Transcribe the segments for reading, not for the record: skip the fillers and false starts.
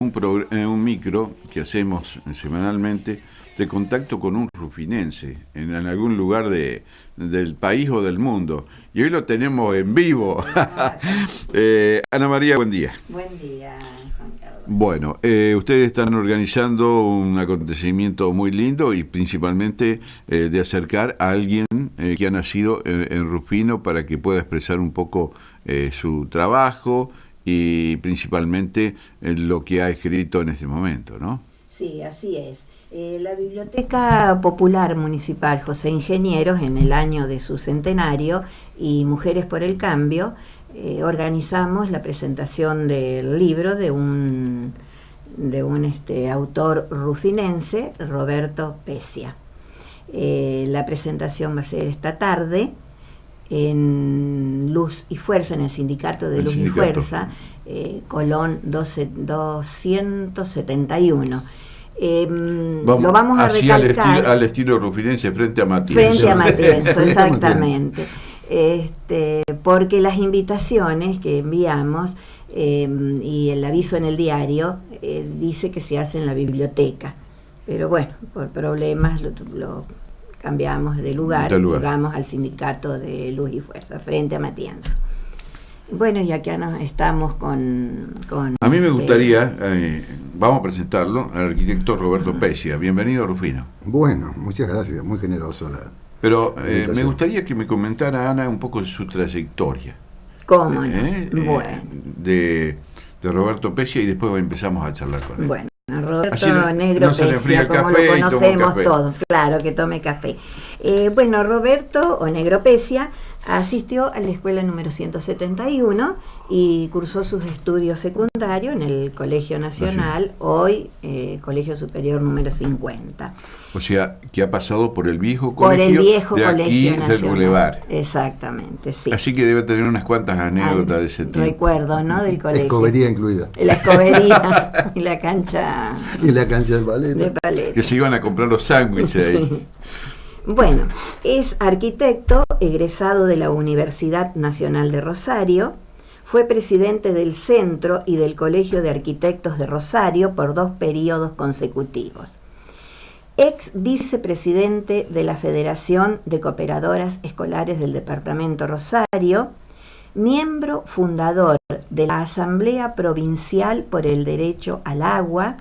un micro que hacemos semanalmente de contacto con un rufinense en algún lugar del país o del mundo. Y hoy lo tenemos en vivo. Ana María, buen día. Buen día, Juan Carlos. Bueno, ustedes están organizando un acontecimiento muy lindo y principalmente de acercar a alguien que ha nacido en Rufino para que pueda expresar un poco su trabajo y principalmente lo que ha escrito en este momento, ¿no? Sí, así es. La Biblioteca Popular Municipal José Ingenieros, en el año de su centenario, y Mujeres por el Cambio, organizamos la presentación del libro de un autor rufinense, Roberto Pesia. La presentación va a ser esta tarde en Luz y Fuerza, en el sindicato de Luz y Fuerza, Colón 271. Lo vamos a recalcar al estilo rufinense, frente a Matienzo. Frente a Matienzo, exactamente. Porque las invitaciones que enviamos y el aviso en el diario dice que se hace en la biblioteca, pero bueno, por problemas lo cambiamos de lugar, llegamos al sindicato de Luz y Fuerza, frente a Matienzo. Bueno, y acá estamos con a mí me gustaría, vamos a presentarlo, al arquitecto Roberto Pesia. Bienvenido, Rufino. Bueno, muchas gracias, muy generoso la... Pero me gustaría que me comentara, Ana, un poco de su trayectoria. ¿Cómo no? Bueno. De Roberto Pesia, y después empezamos a charlar con él. Bueno, Roberto Negro Pesia, como lo conocemos todos, claro, que tome café. Bueno, Roberto o Negro Pesia asistió a la escuela número 171 y cursó sus estudios secundarios en el Colegio Nacional, hoy Colegio Superior número 50. O sea, que ha pasado por el viejo colegio, por el viejo de colegio aquí nacional. Del Boulevard. Exactamente, sí. Así que debe tener unas cuantas anécdotas de ese tipo. Recuerdo, ¿no? Del colegio. Escobería incluida. La escobería y la cancha. Y la cancha de paleta. Que se iban a comprar los sándwiches ahí. Sí. Bueno, es arquitecto egresado de la Universidad Nacional de Rosario, fue presidente del Centro y del Colegio de Arquitectos de Rosario por 2 periodos consecutivos. Ex vicepresidente de la Federación de Cooperadoras Escolares del Departamento Rosario, miembro fundador de la Asamblea Provincial por el Derecho al Agua,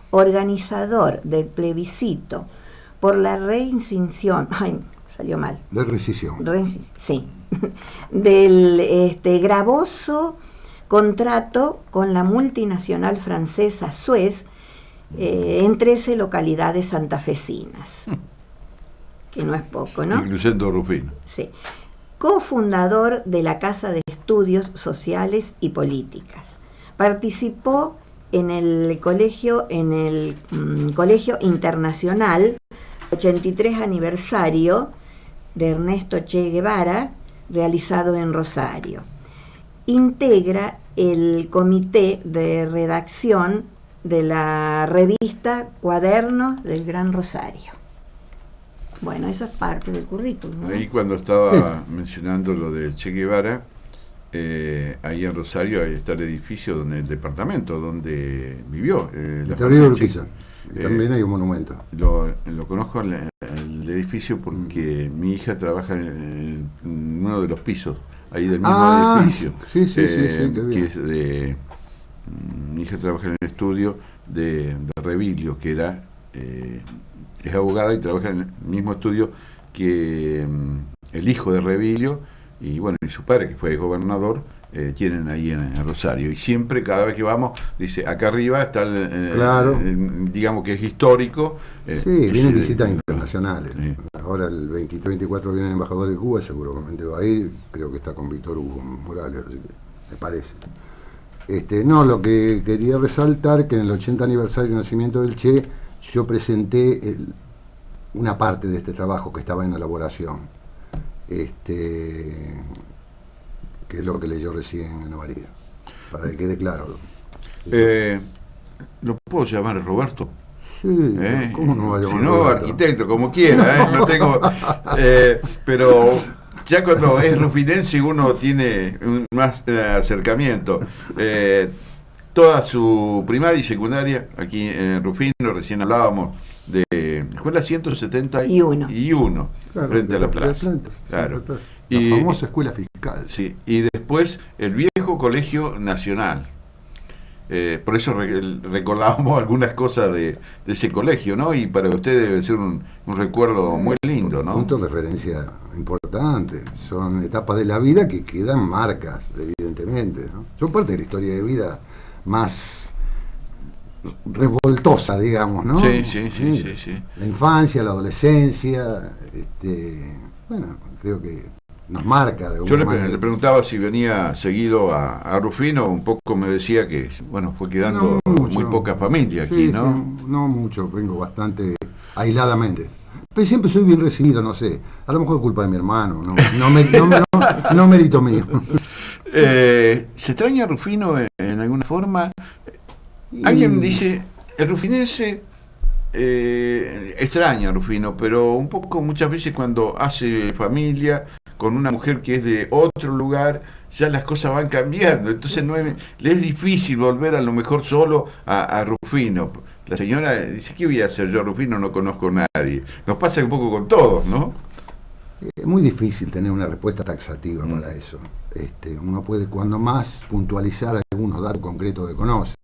organizador del plebiscito por la reincisión, salió mal. De rescisión. Sí. Del gravoso contrato con la multinacional francesa Suez en 13 localidades santafesinas. Que no es poco, ¿no? Incluyendo Rufino. Sí. Cofundador de la Casa de Estudios Sociales y Políticas. Participó en el Colegio Internacional 83 aniversario de Ernesto Che Guevara, realizado en Rosario. Integra el comité de redacción de la revista Cuadernos del Gran Rosario. Bueno, eso es parte del currículum, ¿no? Ahí cuando estaba mencionando lo de Che Guevara, ahí en Rosario ahí está el edificio, el departamento donde vivió. El Terrible Urquiza. Y también hay un monumento. Lo conozco el edificio porque mi hija trabaja en uno de los pisos, ahí del mismo edificio. Sí, que es de... Mi hija trabaja en el estudio de Revilio, que era... es abogada y trabaja en el mismo estudio que el hijo de Revilio y bueno, y su padre, que fue gobernador, tienen ahí en Rosario. Y siempre, cada vez que vamos, dice, acá arriba está claro. Digamos que es histórico. Sí, vienen visitas internacionales. Sí. Ahora el 23-24 viene el embajador de Cuba, seguramente va a ir. Creo que está con Víctor Hugo Morales, así que me parece. No, lo que quería resaltar, que en el 80 aniversario del nacimiento del Che, yo presenté una parte de este trabajo que estaba en elaboración. Que es lo que leyó recién Ana María, para que quede claro. ¿Lo puedo llamar Roberto? Sí, ¿cómo no va a llamar? Si no, Roberto? Arquitecto, como quiera, no tengo... pero ya cuando es rufinense uno tiene más acercamiento. toda su primaria y secundaria aquí en Rufino. Recién hablábamos de escuela 171, claro, frente a la plaza. Claro. La famosa escuela fiscal. Sí, y después el viejo Colegio Nacional. Por eso recordábamos algunas cosas de ese colegio, ¿no? Y para usted debe ser un recuerdo muy lindo, ¿no? Punto de referencia importante. Son etapas de la vida que quedan marcas, evidentemente, ¿no? Son parte de la historia de vida más revoltosa, digamos, ¿no? Sí. La infancia, la adolescencia, bueno, creo que nos marca de Yo alguna manera. le preguntaba si venía seguido a Rufino, un poco me decía que, bueno, fue quedando muy poca familia aquí, ¿no? Sí, no mucho, vengo bastante aisladamente. Pero siempre soy bien recibido, no sé. A lo mejor es culpa de mi hermano, no mérito mío. ¿Se extraña a Rufino en alguna forma? Alguien dice, el rufinense extraña a Rufino, pero un poco muchas veces cuando hace familia con una mujer que es de otro lugar, ya las cosas van cambiando, entonces le es difícil volver a lo mejor solo a Rufino. La señora dice, ¿qué voy a hacer yo a Rufino? No conozco a nadie. Nos pasa un poco con todos, ¿no? Es muy difícil tener una respuesta taxativa para eso. Uno puede cuando más puntualizar algunos datos concretos que conoce.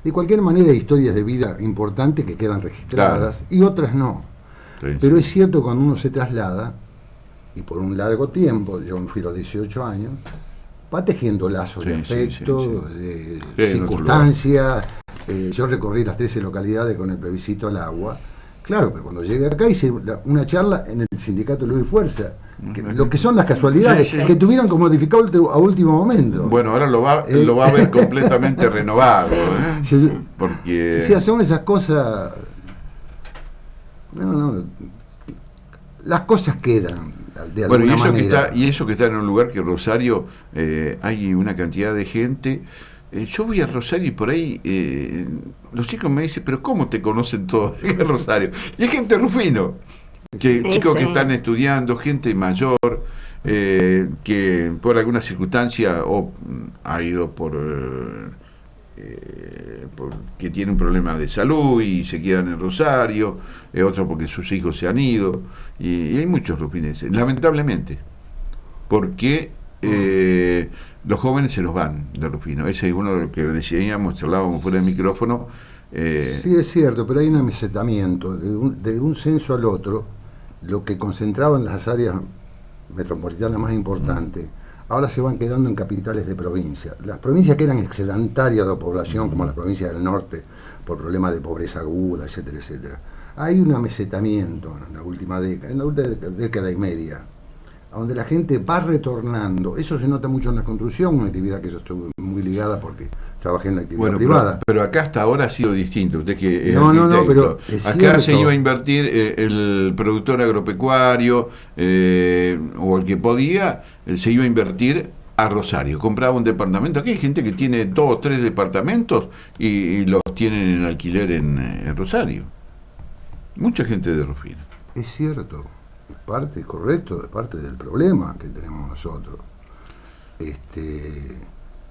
De cualquier manera hay historias de vida importantes que quedan registradas, y otras no. Sí, pero es cierto, cuando uno se traslada, y por un largo tiempo, yo fui a los 18 años, va tejiendo lazos de afecto, de circunstancias. Yo recorrí las 13 localidades con el plebiscito al agua. Claro, pero cuando llegué acá hice una charla en el sindicato Luz y Fuerza, lo que son las casualidades que tuvieron que modificar a último momento. Bueno, ahora lo va a ver completamente renovado, porque son esas cosas. Las cosas quedan de alguna manera. Y eso que está en un lugar que Rosario, hay una cantidad de gente. Yo voy a Rosario y por ahí los chicos me dicen, pero ¿cómo te conocen todos de Rosario? Y hay gente de Rufino, chicos que están estudiando, gente mayor, que por alguna circunstancia ha ido que tiene un problema de salud y se quedan en Rosario, otro porque sus hijos se han ido, y hay muchos rufinenses, lamentablemente, porque los jóvenes se nos van de Rufino. Ese es uno de lo que decíamos, charlábamos fuera del micrófono. Sí, es cierto, pero hay un amesetamiento de un censo al otro. Lo que concentraba en las áreas metropolitanas más importantes, ahora se van quedando en capitales de provincia. Las provincias que eran excedentarias de población, como las provincias del norte, por problemas de pobreza aguda, etcétera, etcétera. Hay un amesetamiento en la última década y media, donde la gente va retornando. Eso se nota mucho en la construcción, una actividad que yo estuve muy ligada porque trabajé en la actividad privada. Pero acá hasta ahora ha sido distinto. Usted que es no, pero es acá cierto. Se iba a invertir el productor agropecuario o el que podía, se iba a invertir a Rosario. Compraba un departamento. Aquí hay gente que tiene 2 o 3 departamentos y los tienen en alquiler en Rosario. Mucha gente de Rufino. Es cierto. Parte correcto, de parte del problema que tenemos nosotros.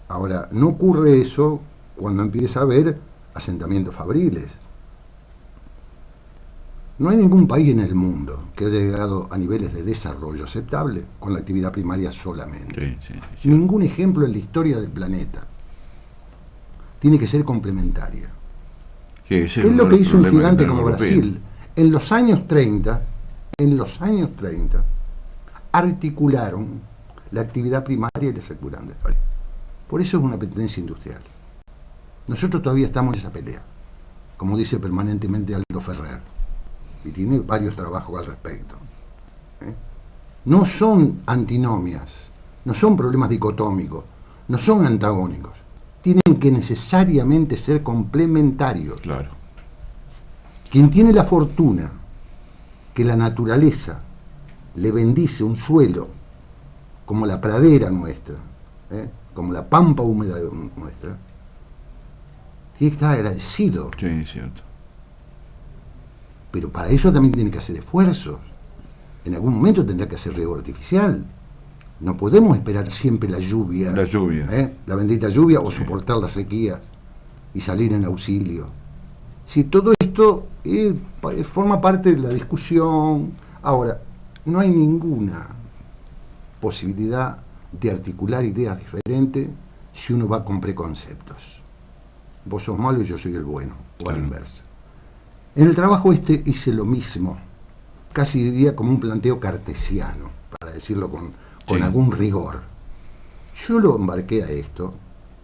Ahora, no ocurre eso cuando empieza a haber asentamientos fabriles. No hay ningún país en el mundo que haya llegado a niveles de desarrollo aceptable con la actividad primaria solamente. Sí. Ningún ejemplo en la historia del planeta. Tiene que ser complementaria. Es lo que hizo un gigante como Brasil. En los años 30, articularon la actividad primaria y la secundaria. Por eso es una potencia industrial. Nosotros todavía estamos en esa pelea, como dice permanentemente Aldo Ferrer, y tiene varios trabajos al respecto. No son antinomias, no son problemas dicotómicos, no son antagónicos. Tienen que necesariamente ser complementarios. Claro. Quien tiene la fortuna que la naturaleza le bendice un suelo como la pradera nuestra, como la pampa húmeda nuestra, tiene que estar agradecido. Sí, es cierto. Pero para eso también tiene que hacer esfuerzos. En algún momento tendrá que hacer riego artificial. No podemos esperar siempre la lluvia. La lluvia. La bendita lluvia, o soportar las sequías. y salir en auxilio. Si todo esto forma parte de la discusión. Ahora, no hay ninguna posibilidad de articular ideas diferentes si uno va con preconceptos. Vos sos malo y yo soy el bueno, o a la inversa. En el trabajo hice lo mismo, casi diría como un planteo cartesiano, para decirlo con algún rigor. Yo lo embarqué a esto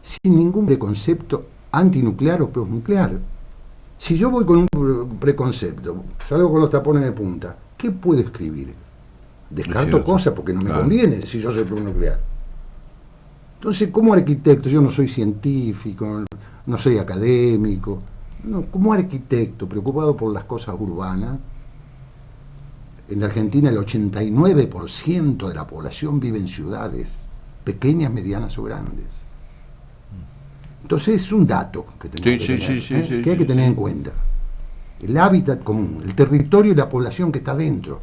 sin ningún preconcepto antinuclear o pronuclear. Si yo voy con un preconcepto, salgo con los tapones de punta, ¿qué puedo escribir? Descarto cosas porque no me conviene si yo soy pronuclear. Entonces, como arquitecto, yo no soy científico, no soy académico, no, como arquitecto preocupado por las cosas urbanas, en la Argentina el 89% de la población vive en ciudades, pequeñas, medianas o grandes. Entonces es un dato que tenemos que hay que tener en cuenta. El hábitat común, el territorio y la población que está dentro.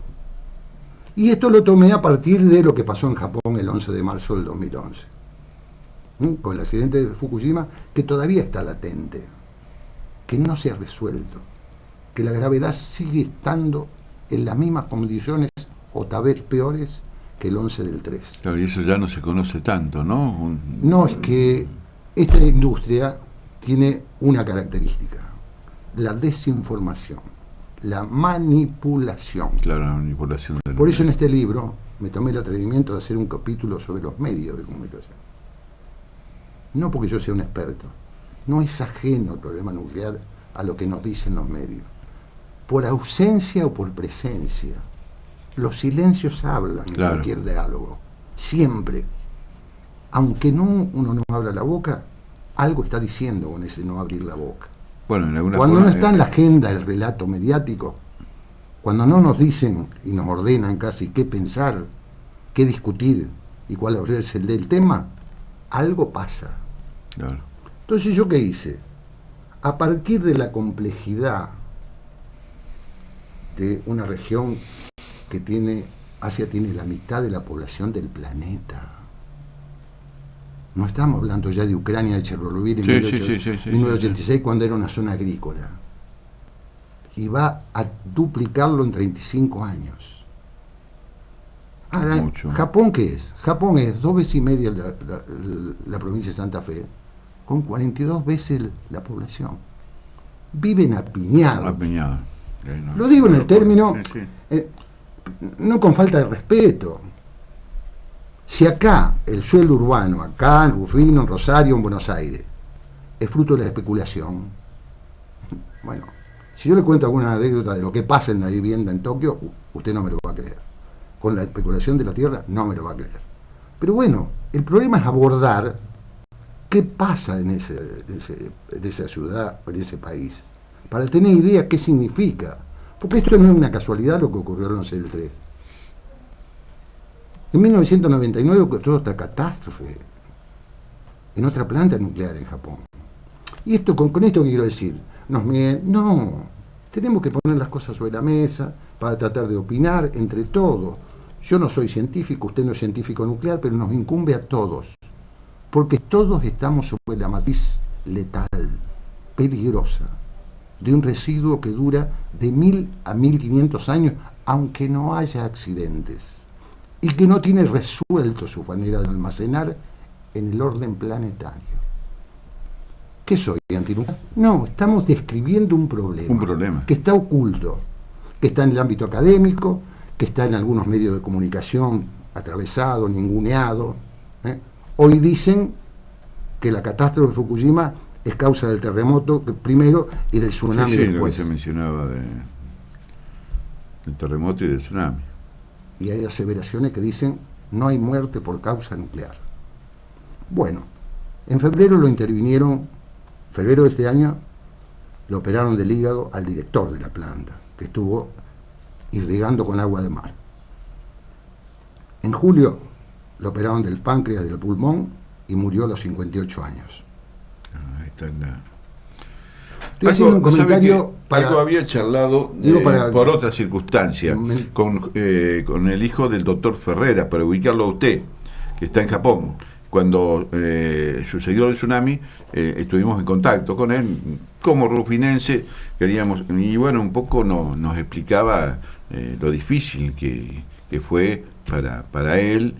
Y esto lo tomé a partir de lo que pasó en Japón el 11 de marzo del 2011. Con el accidente de Fukushima, que todavía está latente, que no se ha resuelto, que la gravedad sigue estando en las mismas condiciones o tal vez peores que el 11 del 3. Claro, y eso ya no se conoce tanto, ¿no? No, es que esta industria tiene una característica: la desinformación, la manipulación. Claro, la manipulación. Por eso en este libro me tomé el atrevimiento de hacer un capítulo sobre los medios de comunicación. No porque yo sea un experto, no es ajeno el problema nuclear a lo que nos dicen los medios. Por ausencia o por presencia, los silencios hablan en cualquier diálogo, siempre. Aunque uno no abra la boca, algo está diciendo con ese no abrir la boca. Bueno, en alguna cuando forma, no está en la agenda el relato mediático, cuando no nos dicen y nos ordenan casi qué pensar, qué discutir y cuál es el del tema, algo pasa. Claro. Entonces, ¿yo qué hice? A partir de la complejidad de una región que Asia tiene la mitad de la población del planeta. No estamos hablando ya de Ucrania, de Chernobyl en 1986, cuando era una zona agrícola. Y va a duplicarlo en 35 años. Ahora, ¿Japón qué es? Japón es 2 veces y media la provincia de Santa Fe, con 42 veces la población. Viven apiñados. Lo digo en el término, no con falta de respeto. Si acá el sueldo urbano, acá en Rufino, en Rosario, en Buenos Aires, es fruto de la especulación, bueno, si yo le cuento alguna anécdota de lo que pasa en la vivienda en Tokio, usted no me lo va a creer. Con la especulación de la tierra, no me lo va a creer. Pero bueno, el problema es abordar qué pasa en esa ciudad o en ese país, para tener idea qué significa. Porque esto no es una casualidad lo que ocurrió el 11 del 3. En 1999 ocurrió esta catástrofe en otra planta nuclear en Japón. Y esto con esto que quiero decir, no, tenemos que poner las cosas sobre la mesa para tratar de opinar entre todos. Yo no soy científico, usted no es científico nuclear, pero nos incumbe a todos, porque todos estamos sobre la matriz letal, peligrosa, de un residuo que dura de 1000 a 1500 años, aunque no haya accidentes, y que no tiene resuelto su manera de almacenar en el orden planetario. ¿Qué soy, antinuclear? No, estamos describiendo un problema que está oculto, que está en el ámbito académico, que está en algunos medios de comunicación atravesado, ninguneado. Hoy dicen que la catástrofe de Fukushima es causa del terremoto primero y del tsunami después. Lo que se mencionaba del terremoto y del tsunami. Y hay aseveraciones que dicen no hay muerte por causa nuclear. Bueno, en febrero febrero de este año, lo operaron del hígado al director de la planta, que estuvo irrigando con agua de mar. En julio, lo operaron del páncreas, del pulmón, y murió a los 58 años. Ahí está la... Estoy haciendo un comentario para... Algo había charlado por otra circunstancia con el hijo del doctor Ferreira, para ubicarlo a usted, que está en Japón, cuando sucedió el tsunami, estuvimos en contacto con él, como rufinense, queríamos, y bueno, un poco nos explicaba lo difícil que fue para él,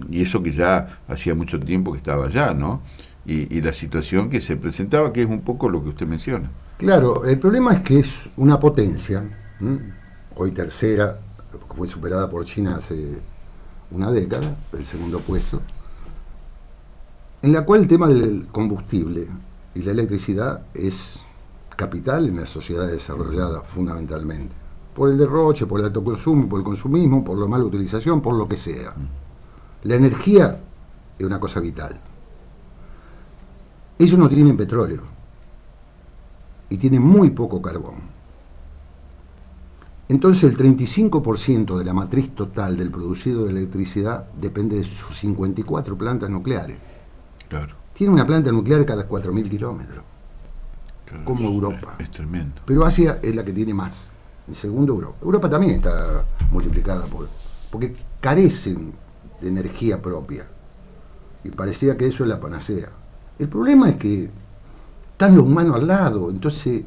y eso que ya hacía mucho tiempo que estaba allá, ¿no? Y la situación que se presentaba, que es un poco lo que usted menciona. Claro, el problema es que es una potencia, hoy tercera, fue superada por China hace una década, el segundo puesto, en la cual el tema del combustible y la electricidad es capital en las sociedades desarrolladas fundamentalmente, por el derroche, por el alto consumo, por el consumismo, por la mala utilización, por lo que sea. La energía es una cosa vital. Ellos no tienen petróleo y tienen muy poco carbón. Entonces el 35% de la matriz total del producido de electricidad depende de sus 54 plantas nucleares. Claro. Tiene una planta nuclear cada 4.000 kilómetros, Claro, como Europa. Es tremendo. Pero Asia es la que tiene más. En segundo, Europa. Europa también está multiplicada porque carecen de energía propia. Y parecía que eso es la panacea. El problema es que están los humanos al lado, entonces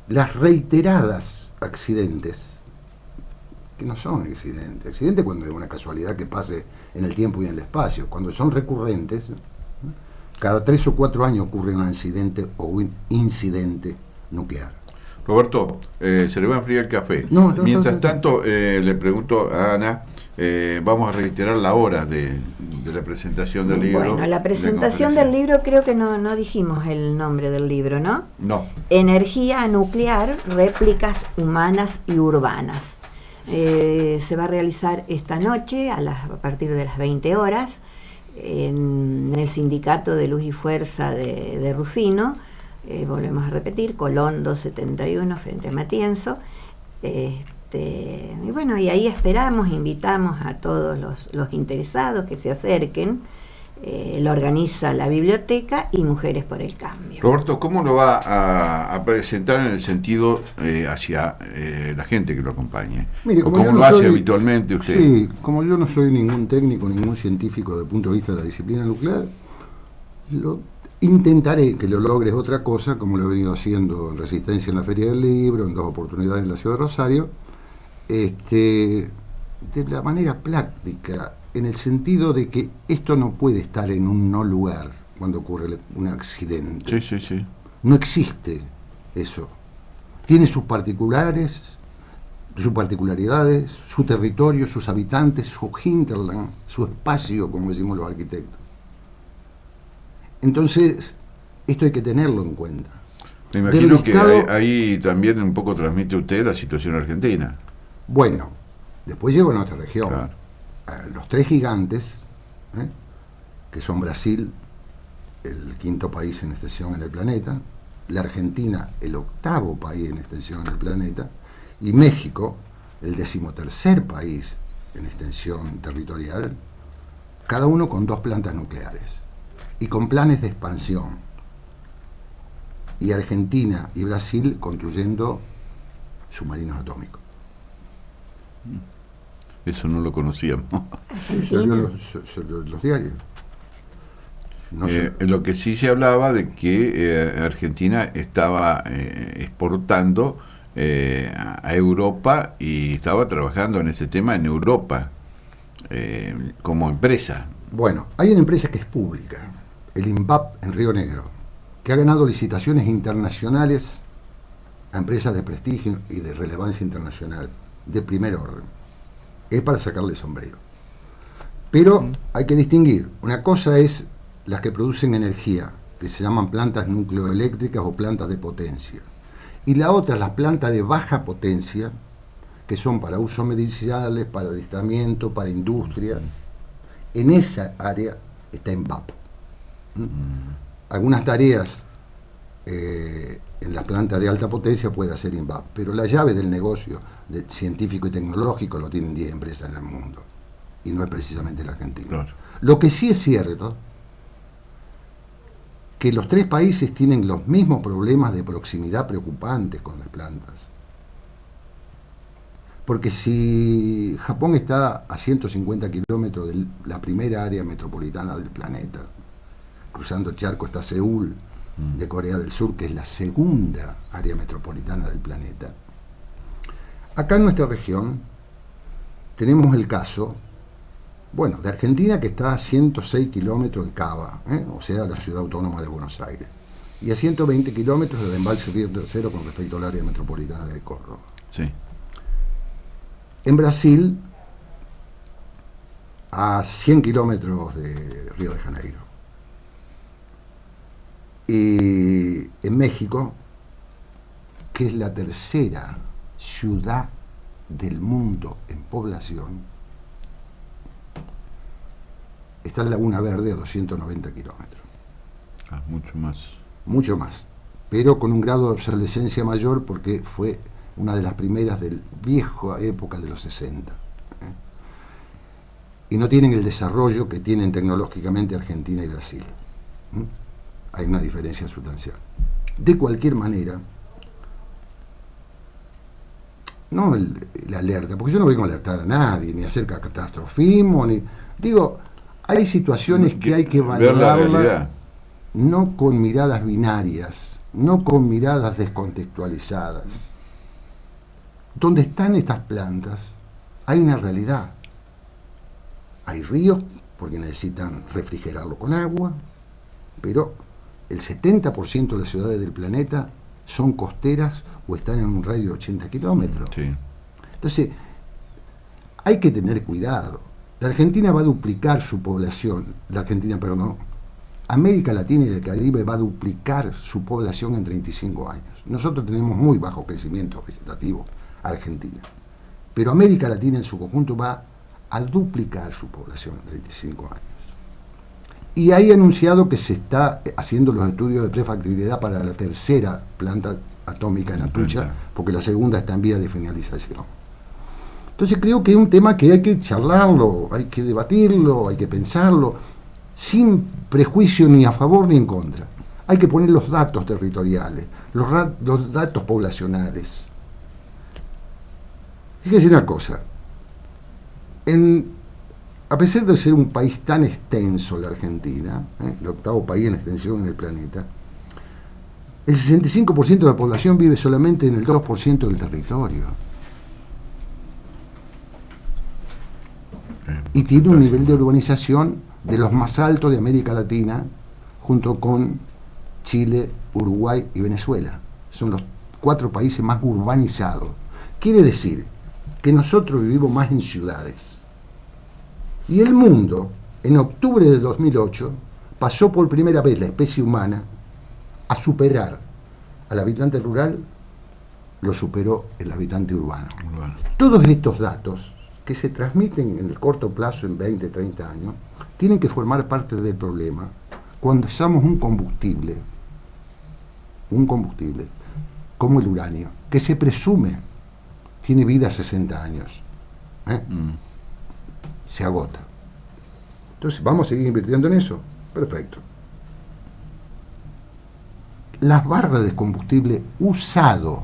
las reiteradas accidentes, que no son accidentes cuando es una casualidad que pase en el tiempo y en el espacio, cuando son recurrentes, cada 3 o 4 años ocurre un accidente o un incidente nuclear. Roberto, se le va a enfriar el café. Mientras tanto, le pregunto a Ana, vamos a reiterar la hora de la presentación del libro. Bueno, la presentación del libro, creo que no dijimos el nombre del libro, ¿no? No. Energía nuclear, réplicas humanas y urbanas. Se va a realizar esta noche a partir de las 20 horas en el Sindicato de Luz y Fuerza de Rufino. Volvemos a repetir, Colón 271 frente a Matienzo. Y bueno, y ahí invitamos a todos los interesados que se acerquen. Lo organiza la biblioteca y Mujeres por el Cambio. Roberto, ¿cómo lo va a presentar en el sentido hacia la gente que lo acompañe? Mire, ¿Cómo lo hace habitualmente usted? Sí, como yo no soy ningún técnico, ningún científico desde el punto de vista de la disciplina nuclear, intentaré que lo logres otra cosa, como lo he venido haciendo en Resistencia en la Feria del Libro, en 2 oportunidades en la ciudad de Rosario, de la manera práctica, en el sentido de que esto no puede estar en un no lugar cuando ocurre un accidente. Sí. No existe eso. Tiene sus particularidades, su territorio, sus habitantes, su hinterland, su espacio, como decimos los arquitectos. Entonces, esto hay que tenerlo en cuenta. Me imagino que ahí también un poco transmite usted la situación argentina. Bueno, después llego a nuestra región. Claro. Los 3 gigantes, que son Brasil, el 5º país en extensión en el planeta, la Argentina, el 8º país en extensión en el planeta, y México, el 13º país en extensión territorial, cada uno con 2 plantas nucleares y con planes de expansión. Y Argentina y Brasil construyendo submarinos atómicos. Eso no lo conocíamos. Los diarios. Lo que sí se hablaba de que Argentina estaba exportando a Europa y estaba trabajando en ese tema en Europa como empresa. Bueno, hay una empresa que es pública, el INVAP en Río Negro, que ha ganado licitaciones internacionales a empresas de prestigio y de relevancia internacional, de primer orden. Es para sacarle sombrero. Pero hay que distinguir. Una cosa es las que producen energía, que se llaman plantas nucleoeléctricas o plantas de potencia. Y la otra, las plantas de baja potencia, que son para usos medicinales, para adiestramiento, para industria. En esa área está INVAP. Algunas tareas en la planta de alta potencia puede hacer INVAP, pero la llave del negocio científico y tecnológico lo tienen 10 empresas en el mundo, y no es precisamente la Argentina. Claro. Lo que sí es cierto, que los 3 países tienen los mismos problemas de proximidad preocupantes con las plantas. Porque si Japón está a 150 kilómetros de la primera área metropolitana del planeta, cruzando el charco está Seúl, de Corea del Sur, que es la segunda área metropolitana del planeta. Acá en nuestra región tenemos el caso, bueno, de Argentina, que está a 106 kilómetros de Cava, o sea, la ciudad autónoma de Buenos Aires, y a 120 kilómetros del embalse Río Tercero con respecto al área metropolitana de Córdoba. Sí. En Brasil, a 100 kilómetros de Río de Janeiro. Y en México, que es la tercera ciudad del mundo en población, está en Laguna Verde a 290 kilómetros. Mucho más. Mucho más, pero con un grado de obsolescencia mayor porque fue una de las primeras del viejo época de los 60. Y no tienen el desarrollo que tienen tecnológicamente Argentina y Brasil. Hay una diferencia sustancial. De cualquier manera, no la alerta, porque yo no vengo a alertar a nadie, ni acerca de catastrofismo, ni... Digo, hay situaciones que hay que valorarlas, no con miradas binarias, no con miradas descontextualizadas. Donde están estas plantas, hay una realidad. Hay ríos, porque necesitan refrigerarlo con agua, pero el 70% de las ciudades del planeta son costeras o están en un radio de 80 kilómetros. Sí. Entonces, hay que tener cuidado. La Argentina va a duplicar su población, América Latina y el Caribe va a duplicar su población en 35 años. Nosotros tenemos muy bajo crecimiento vegetativo, Argentina. Pero América Latina en su conjunto va a duplicar su población en 35 años. Y hay anunciado que se está haciendo los estudios de prefactibilidad para la tercera planta atómica en Atucha, porque la segunda está en vía de finalización. Entonces creo que es un tema que hay que charlarlo, hay que debatirlo, hay que pensarlo, sin prejuicio ni a favor ni en contra. Hay que poner los datos territoriales, los datos poblacionales. Fíjese una cosa, a pesar de ser un país tan extenso, la Argentina, el octavo país en extensión en el planeta, el 65% de la población vive solamente en el 2% del territorio. Y tiene un nivel de urbanización de los más altos de América Latina, junto con Chile, Uruguay y Venezuela. Son los 4 países más urbanizados. Quiere decir que nosotros vivimos más en ciudades. Y el mundo, en octubre de 2008, pasó por primera vez la especie humana a superar al habitante rural, lo superó el habitante urbano. Todos estos datos que se transmiten en el corto plazo, en 20, 30 años, tienen que formar parte del problema cuando usamos un combustible como el uranio, que se presume tiene vida a 60 años. Se agota. Entonces, ¿vamos a seguir invirtiendo en eso? Perfecto. Las barras de combustible usado,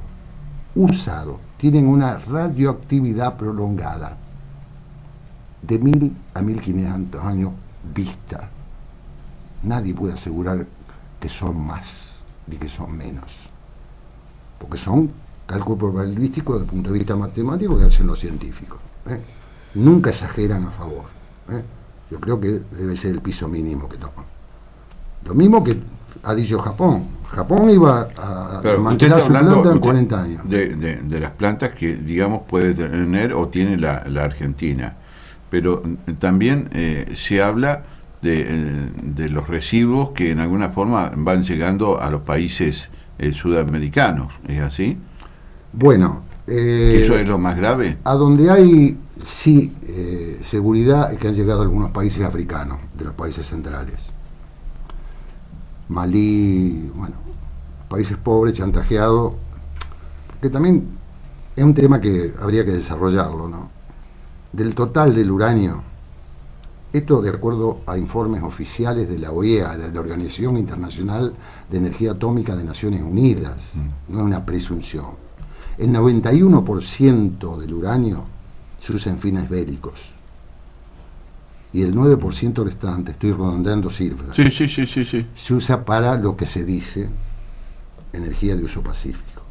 tienen una radioactividad prolongada de 1000 a 1500 años vista. Nadie puede asegurar que son más ni que son menos, porque son cálculos probabilísticos desde el punto de vista matemático que hacen los científicos. Nunca exageran a favor. Yo creo que debe ser el piso mínimo que toman. Lo mismo que ha dicho Japón. Japón iba a mantener su planta en 40 años. De las plantas que, digamos, puede tener o tiene la Argentina. Pero también se habla de los residuos que en alguna forma van llegando a los países sudamericanos. ¿Es así? Bueno, ¿Que eso es lo más grave? A donde hay, sí, seguridad, es que han llegado algunos países africanos, de los países centrales. Malí, bueno, países pobres, chantajeados, que también es un tema que habría que desarrollarlo, ¿no? Del total del uranio, esto de acuerdo a informes oficiales de la OEA, de la Organización Internacional de Energía Atómica de Naciones Unidas, no es una presunción. el 91% del uranio se usa en fines bélicos. Y el 9% restante, estoy redondeando cifras, Sí. se usa para lo que se dice energía de uso pacífico.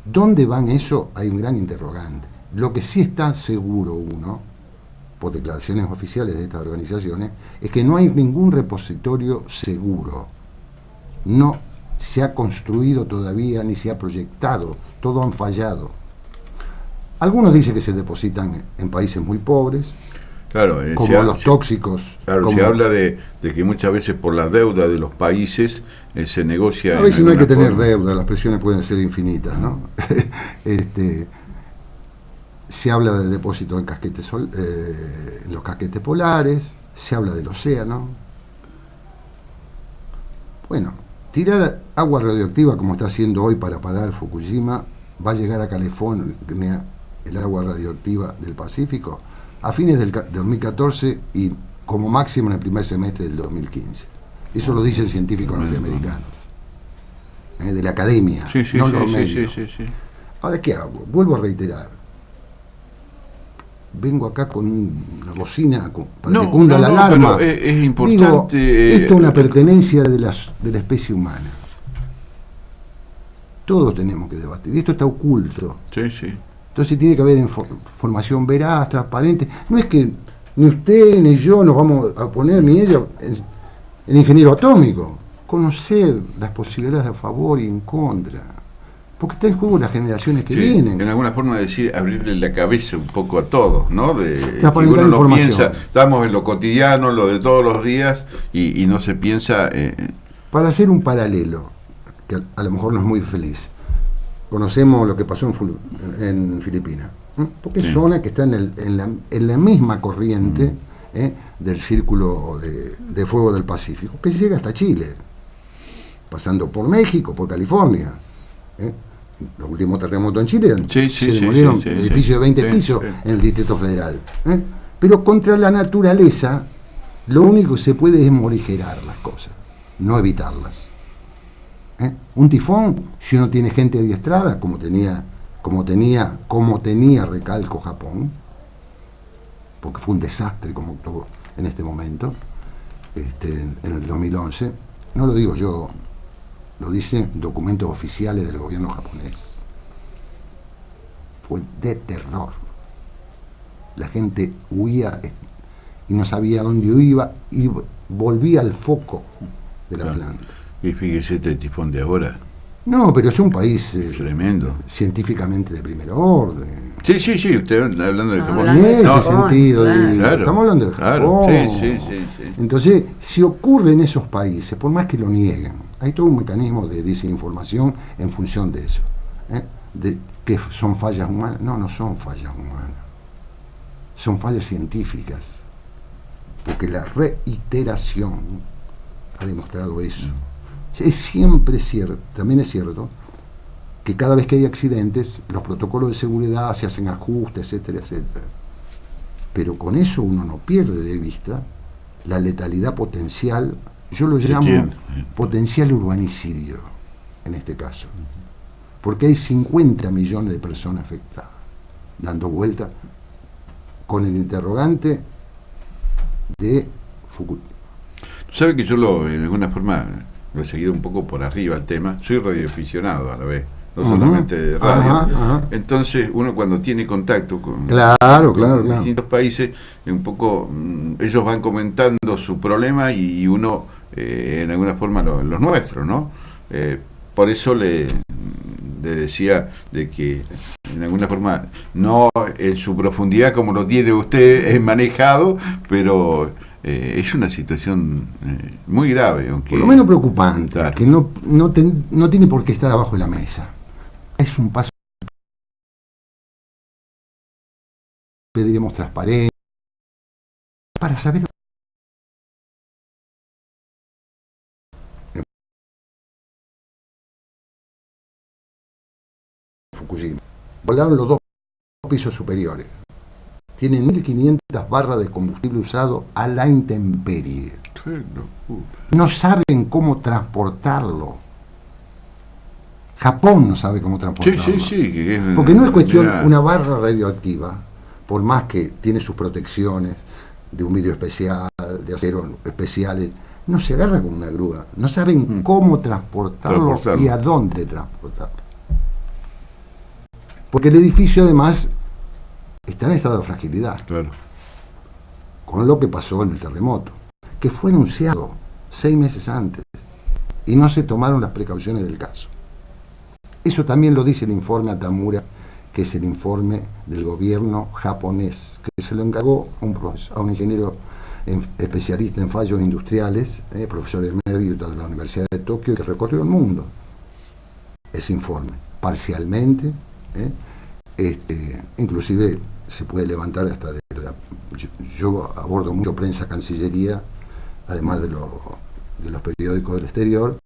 ¿Dónde van eso? Hay un gran interrogante. Lo que sí está seguro uno, por declaraciones oficiales de estas organizaciones, es que no hay ningún repositorio seguro. No se ha construido todavía ni se ha proyectado. Todo han fallado. Algunos dicen que se depositan en países muy pobres, Claro, como los tóxicos. Claro, como, se habla de que muchas veces por la deuda de los países se negocia. a veces no hay que tener forma. deuda, las presiones pueden ser infinitas, ¿no? Se habla de depósitos en en los casquetes polares, se habla del océano. Bueno, tirar agua radioactiva como está haciendo hoy para parar Fukushima, va a llegar a California el agua radioactiva del Pacífico a fines del 2014 y como máximo en el primer semestre del 2015. Eso lo dicen científicos norteamericanos, de la academia, no los medios. Sí. Ahora, ¿qué hago? Vuelvo a reiterar. Vengo acá con una bocina para que cunda la alarma. Pero es importante. Digo, esto es una pertenencia de la especie humana. Todos tenemos que debatir. Y esto está oculto. Sí. Entonces tiene que haber información veraz, transparente. No es que ni usted ni yo nos vamos a poner, ni ella, en ingeniero atómico. Conocer las posibilidades a favor y en contra. Porque está en juego las generaciones que vienen. En alguna forma decir, abrirle la cabeza un poco a todos, ¿no? Que uno no piensa, estamos en lo cotidiano, lo de todos los días, y no se piensa... Para hacer un paralelo, que a lo mejor no es muy feliz, conocemos lo que pasó en Filipinas, porque es zona que está en la misma corriente del círculo de fuego del Pacífico, que llega hasta Chile, pasando por México, por California. Los últimos terremotos en Chile se demolieron edificios de 20 pisos en el Distrito Federal. Pero contra la naturaleza, lo único que se puede es morigerar las cosas, no evitarlas. Un tifón, si uno tiene gente adiestrada, como tenía recalco Japón, porque fue un desastre como actuó en este momento, en el 2011, no lo digo yo, lo dicen documentos oficiales del gobierno japonés. Fue de terror. La gente huía y no sabía dónde iba y volvía al foco de la planta. Y fíjese este tifón de ahora. No, pero es un país tremendo, científicamente de primer orden. Sí, usted hablando de Japón. En ese sentido, claro, estamos hablando de Japón. Sí. Entonces, si ocurre en esos países, por más que lo nieguen, hay todo un mecanismo de desinformación en función de eso. De que son fallas humanas. No son fallas humanas. Son fallas científicas. Porque la reiteración ha demostrado eso. Es siempre cierto, también es cierto, que cada vez que hay accidentes, los protocolos de seguridad se hacen ajustes, etcétera. Pero con eso uno no pierde de vista la letalidad potencial. Yo lo llamo potencial urbanicidio, en este caso. Porque hay 50 millones de personas afectadas, dando vuelta con el interrogante de Fukushima. ¿Sabe que yo en alguna forma lo he seguido un poco por arriba el tema? Soy radioaficionado a la vez, no solamente de radio. Entonces uno cuando tiene contacto con distintos países, un poco ellos van comentando su problema y uno en alguna forma los nuestros, ¿no? Por eso le decía de que en alguna forma no en su profundidad como lo tiene usted manejado, pero es una situación muy grave, aunque por lo menos preocupante, que no tiene por qué estar abajo de la mesa. Es un paso. Pediremos transparencia para saber Fukushima. Volaron los dos pisos superiores. Tienen 1.500 barras de combustible usado a la intemperie. No saben cómo transportarlo. Japón no sabe cómo transportarlo. Sí. Porque no es cuestión, una barra radioactiva, por más que tiene sus protecciones de un vidrio especial, de acero especiales, no se agarra con una grúa. No saben cómo transportarlo y a dónde transportarlo. Porque el edificio además está en estado de fragilidad. Claro. Con lo que pasó en el terremoto, que fue anunciado 6 meses antes y no se tomaron las precauciones del caso. Eso también lo dice el informe Atamura, que es el informe del gobierno japonés, que se lo encargó a un ingeniero especialista en fallos industriales, profesor emérito de la Universidad de Tokio, que recorrió el mundo. Ese informe, parcialmente, inclusive se puede levantar hasta de yo abordo mucho prensa cancillería, además de los periódicos del exterior,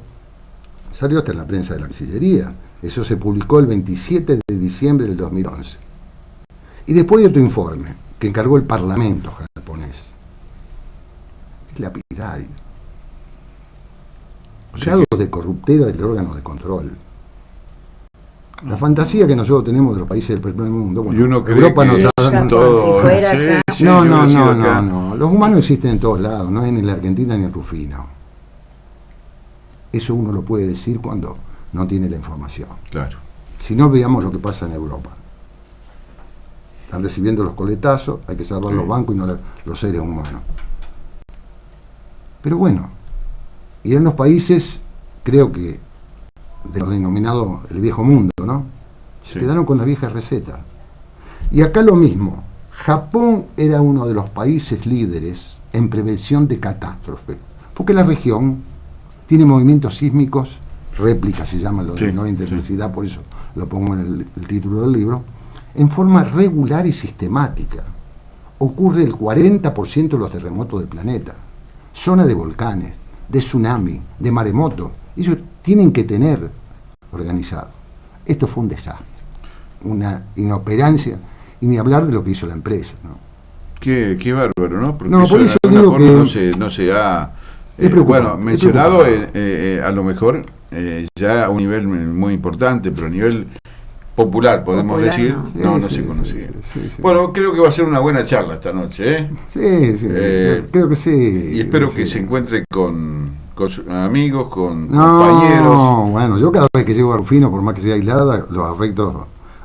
salió hasta en la prensa de la cancillería. Eso se publicó el 27 de diciembre del 2011. Y después hay otro informe que encargó el Parlamento japonés. Es lapidario. Grado de corruptela del órgano de control. La fantasía que nosotros tenemos de los países del primer mundo. Bueno, y uno cree Europa que nos está dando todo. No. Los humanos existen en todos lados, no es ni en la Argentina ni en Rufino. Eso uno lo puede decir cuando no tiene la información. Claro. Si no, veamos lo que pasa en Europa. Están recibiendo los coletazos, hay que salvar los bancos y no los seres humanos. Pero bueno, y en los países, creo que de lo denominado el viejo mundo, ¿no? Se quedaron con la vieja receta. Y acá lo mismo. Japón era uno de los países líderes en prevención de catástrofe, porque la región tiene movimientos sísmicos, réplicas se llaman, lo de menor intensidad, por eso lo pongo en el título del libro, en forma regular y sistemática. Ocurre el 40% de los terremotos del planeta, zona de volcanes, de tsunami, de maremoto. Ellos tienen que tener organizado. Esto fue un desastre, una inoperancia, y ni hablar de lo que hizo la empresa, ¿no? Qué bárbaro, ¿no? Porque por eso digo que no se ha bueno, mencionado a lo mejor ya a un nivel muy importante, pero a nivel popular podemos decir, no se conocía. Bueno, creo que va a ser una buena charla esta noche, ¿eh? Creo que sí. Y espero que se encuentre con sus amigos, con compañeros. Bueno, yo cada vez que llego a Rufino, por más que sea aislada, los afectos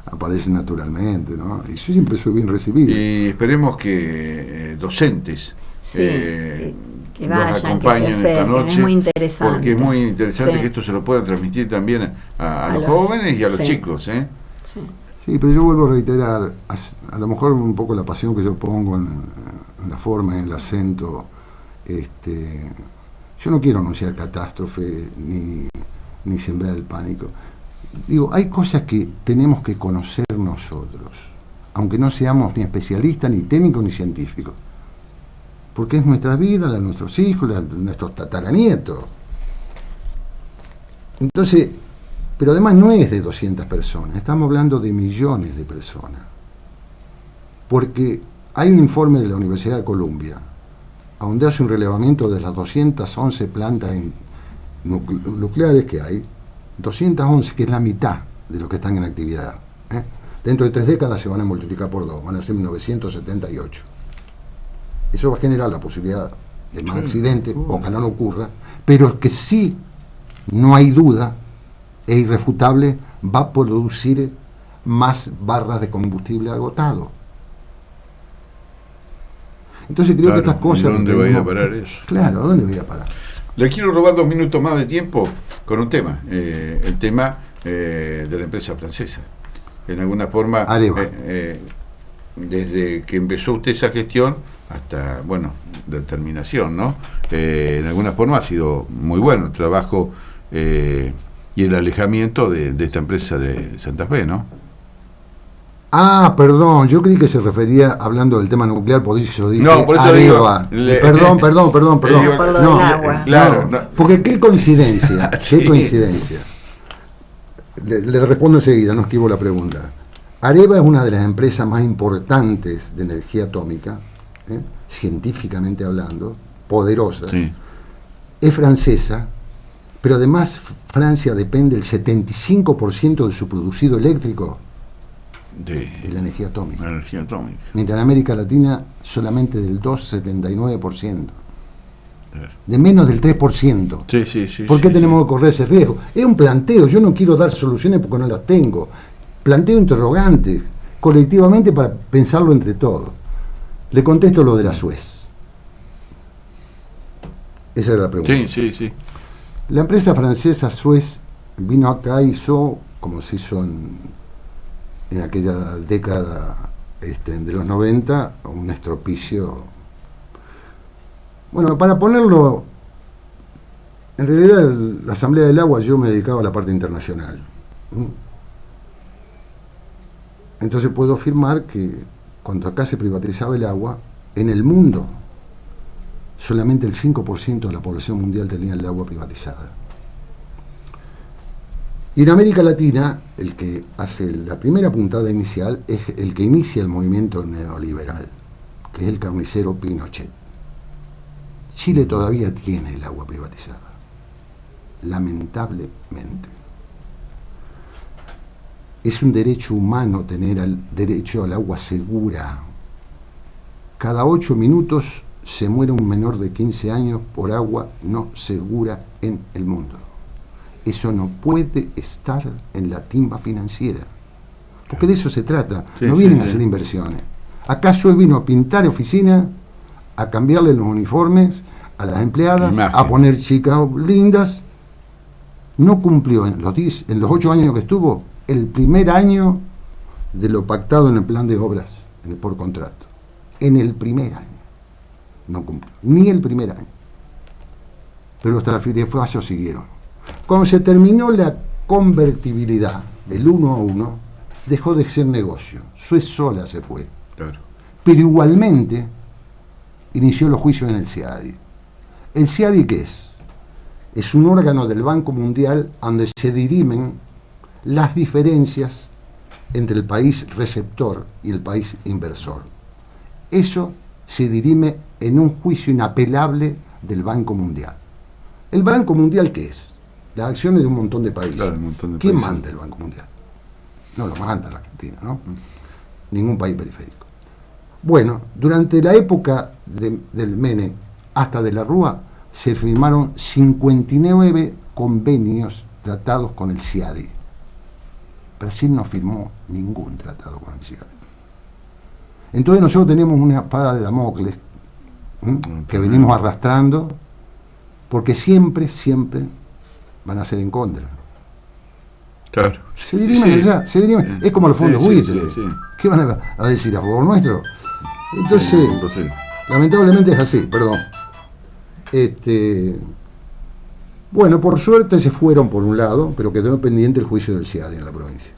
aparecen naturalmente, ¿no? Y yo siempre soy bien recibido. Y esperemos que docentes que nos vayan, acompañen que se esta noche, es muy interesante. porque es muy interesante que esto se lo pueda transmitir también a los jóvenes y a los chicos, ¿eh? Sí, pero yo vuelvo a reiterar, a lo mejor un poco la pasión que yo pongo en la forma, en el acento, yo no quiero anunciar catástrofe ni sembrar el pánico. Digo, hay cosas que tenemos que conocer nosotros, aunque no seamos ni especialistas, ni técnicos, ni científicos. Porque es nuestra vida, la de nuestros hijos, la de nuestros tataranietos. Entonces, pero además no es de 200 personas, estamos hablando de millones de personas. Porque hay un informe de la Universidad de Columbia, donde hace un relevamiento de las 211 plantas nucleares que hay, 211, que es la mitad de los que están en actividad. Dentro de 3 décadas se van a multiplicar por 2, van a ser 978. Eso va a generar la posibilidad de más accidentes, ojalá no ocurra, pero que sí, no hay duda, es irrefutable, va a producir más barras de combustible agotado. Entonces creo que estas cosas... ¿Dónde va a ir a parar eso? Claro, ¿a dónde voy a parar? Le quiero robar 2 minutos más de tiempo con un tema, el tema de la empresa francesa. En alguna forma, desde que empezó usted esa gestión hasta, bueno, determinación, ¿no? En alguna forma ha sido muy bueno el trabajo y el alejamiento de esta empresa de Santa Fe, ¿no? Perdón, yo creí que se refería, hablando del tema nuclear, por eso dice no, por eso Areva. Perdón. No, agua. Claro, no, porque qué coincidencia, qué coincidencia. Le respondo enseguida, no esquivo la pregunta. Areva es una de las empresas más importantes de energía atómica, científicamente hablando, poderosa. Sí. Es francesa, Pero además Francia depende el 75% de su producido eléctrico de la energía atómica. La energía atómica. Mientras en América Latina solamente del 2,79%. De menos del 3%. ¿Por qué tenemos que correr ese riesgo? Es un planteo, yo no quiero dar soluciones porque no las tengo. Planteo interrogantes colectivamente para pensarlo entre todos. Le contesto lo de la Suez. Esa era la pregunta. Sí. La empresa francesa Suez vino acá y hizo, como se hizo en aquella década de los 90, un estropicio. Bueno, para ponerlo, en realidad la Asamblea del Agua yo me dedicaba a la parte internacional. Entonces puedo afirmar que cuando acá se privatizaba el agua, en el mundo solamente el 5% de la población mundial tenía el agua privatizada. Y en América Latina, el que hace la primera puntada inicial es el que inicia el movimiento neoliberal, que es el carnicero Pinochet. Chile todavía tiene el agua privatizada, lamentablemente. Es un derecho humano tener el derecho al agua segura. Cada 8 minutos se muere un menor de 15 años por agua no segura en el mundo. Eso no puede estar en la timba financiera, porque de eso se trata. No vienen a hacer inversiones. ¿Acaso vino a pintar oficinas, a cambiarle los uniformes a las empleadas, a poner chicas lindas? No cumplió en los 8 años que estuvo el primer año de lo pactado en el plan de obras, por contrato. En el primer año no cumplió, ni el primer año. Pero los tarifazos siguieron. Cuando se terminó la convertibilidad del 1 a 1, dejó de ser negocio. Suez sola se fue. Claro. Pero igualmente inició los juicios en el CIADI. ¿El CIADI qué es? Es un órgano del Banco Mundial donde se dirimen las diferencias entre el país receptor y el país inversor. Eso se dirime en un juicio inapelable del Banco Mundial. ¿El Banco Mundial qué es? Las acciones de un montón de países. Claro, un montón de ¿Quién países manda el Banco Mundial? No lo manda la Argentina, ¿no? Ningún país periférico. Bueno, durante la época del Menem hasta de la Rúa se firmaron 59 convenios, tratados con el CIADI. Brasil no firmó ningún tratado con el CIADI. Entonces nosotros tenemos una espada de Damocles que venimos arrastrando, porque siempre van a ser en contra. Claro. Se dirimen allá, se dirimen. Es como los fondos buitres. ¿Qué van a decir a favor nuestro? Entonces, lamentablemente es así, perdón. Bueno, por suerte se fueron por un lado, pero quedó pendiente el juicio del CIADI en la provincia.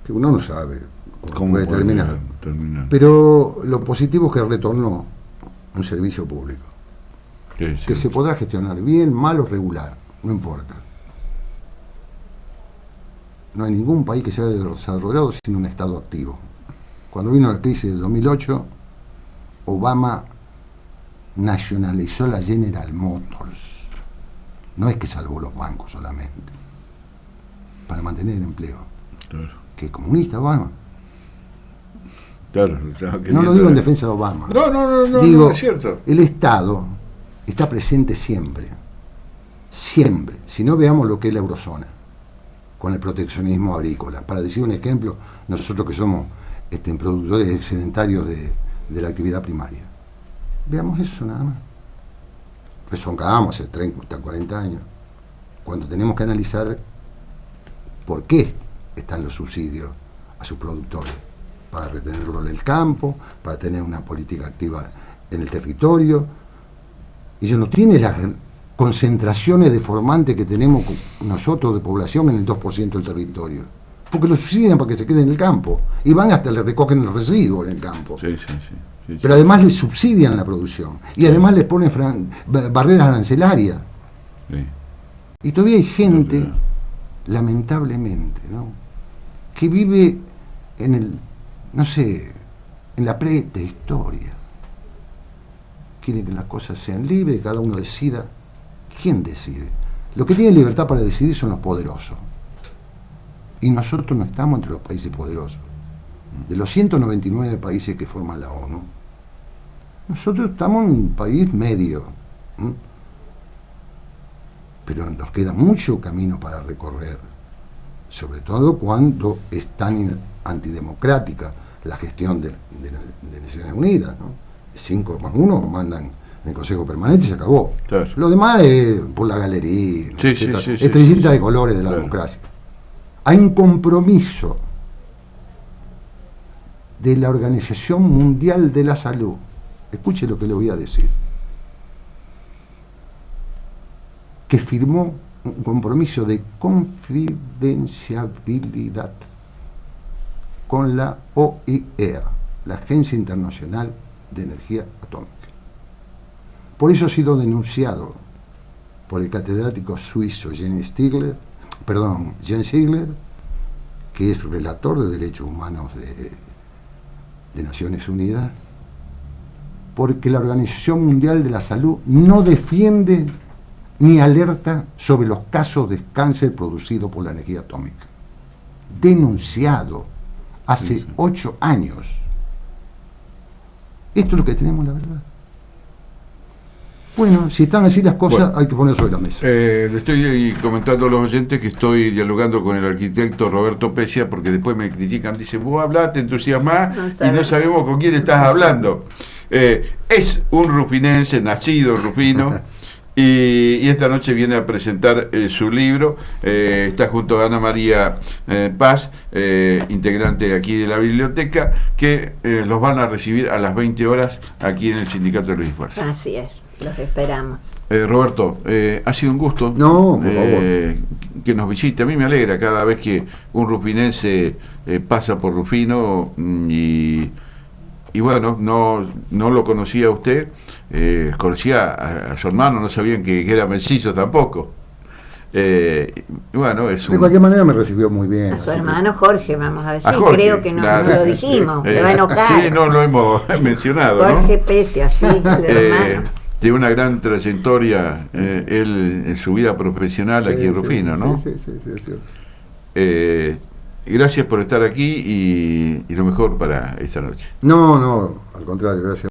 Que uno no sabe cómo puede terminar. Pero lo positivo es que retornó un servicio público. Que se podrá gestionar bien, mal o regular, no importa. No hay ningún país que se haya desarrollado sin un Estado activo. Cuando vino la crisis de 2008, Obama nacionalizó la General Motors. No es que salvó los bancos solamente, para mantener el empleo. Claro. Que es comunista Obama. Claro, no lo digo en defensa de Obama. No, digo, no es cierto. El Estado está presente siempre. Siempre. Si no, veamos lo que es la eurozona, con el proteccionismo agrícola. Para decir un ejemplo, nosotros que somos productores excedentarios de la actividad primaria. Veamos eso nada más. Resoncamos hace 30, 40 años, cuando tenemos que analizar por qué están los subsidios a sus productores, para retenerlo en el campo, para tener una política activa en el territorio. Ellos no tienen las concentraciones deformantes que tenemos nosotros de población en el 2% del territorio, porque lo subsidian para que se quede en el campo, y van hasta le recogen el residuo en el campo. Sí. Pero además les subsidian la producción, y además les ponen barreras arancelarias. Sí. Y todavía hay gente, lamentablemente, ¿no?, que vive en la prehistoria. Quieren que las cosas sean libres, cada uno decida ¿quién decide? Lo que tiene libertad para decidir son los poderosos. Y nosotros no estamos entre los países poderosos. De los 199 países que forman la ONU, nosotros estamos en un país medio. Pero nos queda mucho camino para recorrer, sobre todo cuando es tan antidemocrática la gestión de Naciones Unidas, ¿no? 5+1 mandan en el Consejo Permanente y se acabó. Claro. Lo demás es por la galería, estrellita de colores de la democracia. Hay un compromiso de la Organización Mundial de la Salud. Escuche lo que le voy a decir. Que firmó un compromiso de confidencialidad con la OIEA, la Agencia Internacional de Energía Atómica. Por eso ha sido denunciado por el catedrático suizo Jens Ziegler, que es relator de derechos humanos de Naciones Unidas, porque la Organización Mundial de la Salud no defiende ni alerta sobre los casos de cáncer producido por la energía atómica. Denunciado hace 8 años. Esto es lo que tenemos, la verdad. Bueno, si están así las cosas, hay que poner sobre la mesa. Le estoy comentando a los oyentes que estoy dialogando con el arquitecto Roberto Pesia, porque después me critican, dicen, vos hablaste, entusiasmás, y no sabemos con quién estás hablando. Es un rupinense, nacido en Rufino, y esta noche viene a presentar su libro. Está junto a Ana María Paz, integrante aquí de la biblioteca, que los van a recibir a las 20 horas aquí en el Sindicato de Luis Fuerza. Así es, los esperamos. Roberto, ha sido un gusto que nos visite. A mí me alegra cada vez que un rupinense pasa por Rufino, y bueno, no lo conocía a usted, conocía a su hermano, no sabían que era mellizo tampoco. Bueno, de cualquier manera me recibió muy bien. A su hermano Jorge, vamos a decir, creo que no lo dijimos, le va a enojar. Sí, no lo hemos mencionado. Jorge Pesia, sí, el hermano. Tiene una gran trayectoria él en su vida profesional aquí en Rufino, ¿no? Sí, es cierto. Gracias por estar aquí y lo mejor para esta noche. No, al contrario, gracias.